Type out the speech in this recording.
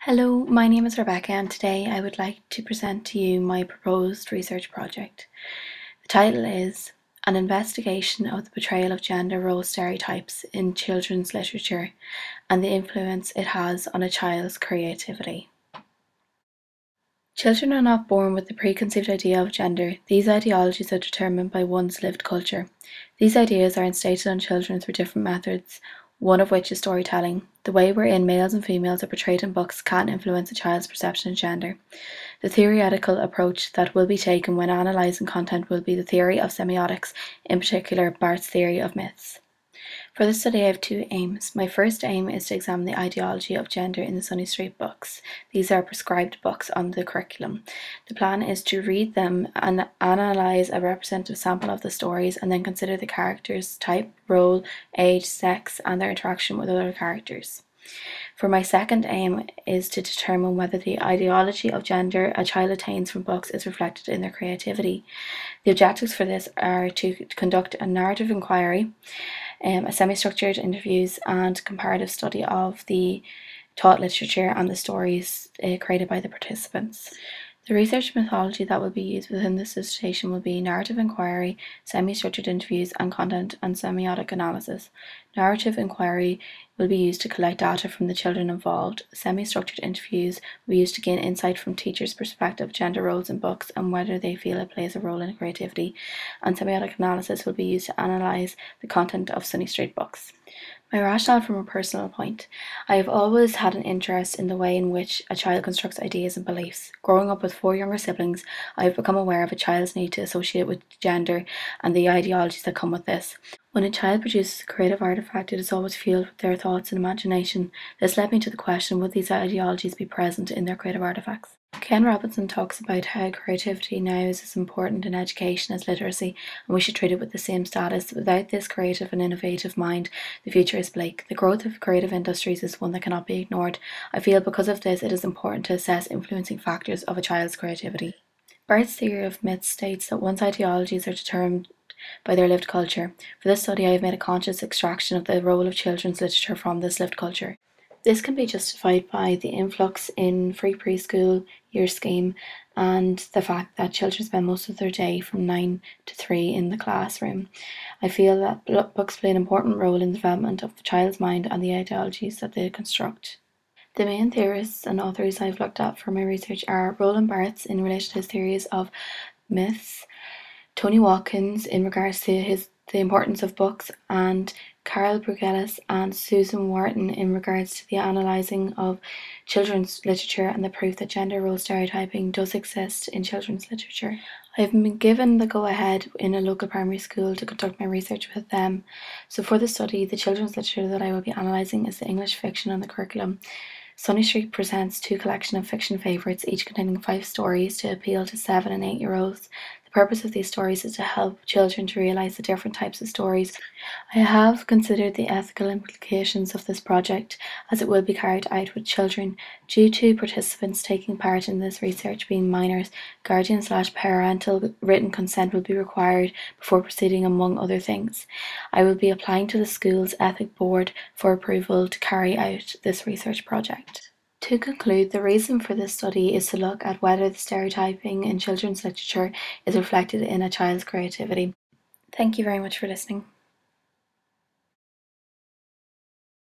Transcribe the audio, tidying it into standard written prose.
Hello, my name is Rebecca and today I would like to present to you my proposed research project. The title is An Investigation of the Portrayal of Gender Role Stereotypes in Children's Literature and the Influence it has on a child's creativity. Children are not born with the preconceived idea of gender. These ideologies are determined by one's lived culture. These ideas are instated on children through different methods, one of which is storytelling. The way wherein males and females are portrayed in books can influence a child's perception of gender. The theoretical approach that will be taken when analysing content will be the theory of semiotics, in particular Barth's theory of myths. For this study I have two aims. My first aim is to examine the ideology of gender in the Sunny Street books. These are prescribed books on the curriculum. The plan is to read them and analyse a representative sample of the stories and then consider the characters' type, role, age, sex and their interaction with other characters. For my second aim is to determine whether the ideology of gender a child attains from books is reflected in their creativity. The objectives for this are to conduct a narrative inquiry, a semi-structured interviews and comparative study of the taught literature and the stories created by the participants. The research methodology that will be used within this dissertation will be narrative inquiry, semi-structured interviews, and content and semiotic analysis. Narrative inquiry will be used to collect data from the children involved. Semi-structured interviews will be used to gain insight from teachers' perspective, gender roles in books, and whether they feel it plays a role in creativity. And semiotic analysis will be used to analyse the content of Sunny Street books. My rationale from a personal point. I have always had an interest in the way in which a child constructs ideas and beliefs. Growing up with 4 younger siblings, I have become aware of a child's need to associate with gender and the ideologies that come with this. When a child produces a creative artifact, it is always fueled with their thoughts and imagination. This led me to the question, would these ideologies be present in their creative artifacts? Ken Robinson talks about how creativity now is as important in education as literacy, and we should treat it with the same status. Without this creative and innovative mind, the future is bleak. The growth of creative industries is one that cannot be ignored. I feel because of this, it is important to assess influencing factors of a child's creativity. Barth's theory of myths states that one's ideologies are determined by their lived culture. For this study, I have made a conscious extraction of the role of children's literature from this lived culture. This can be justified by the influx in free preschool year scheme and the fact that children spend most of their day from 9 to 3 in the classroom. I feel that books play an important role in the development of the child's mind and the ideologies that they construct. The main theorists and authors I've looked at for my research are Roland Barthes in relation to his theories of myths, Tony Watkins in regards to the importance of books, and Carol Brugelis and Susan Wharton in regards to the analysing of children's literature and the proof that gender role stereotyping does exist in children's literature. I have been given the go-ahead in a local primary school to conduct my research with them. So for the study, the children's literature that I will be analysing is the English fiction on the curriculum. Sunny Street presents 2 collections of fiction favourites, each containing 5 stories to appeal to 7 and 8-year-olds. The purpose of these stories is to help children to realise the different types of stories. I have considered the ethical implications of this project as it will be carried out with children. Due to participants taking part in this research being minors, guardian/parental written consent will be required before proceeding, among other things. I will be applying to the school's ethic board for approval to carry out this research project. To conclude, the reason for this study is to look at whether the stereotyping in children's literature is reflected in a child's creativity. Thank you very much for listening.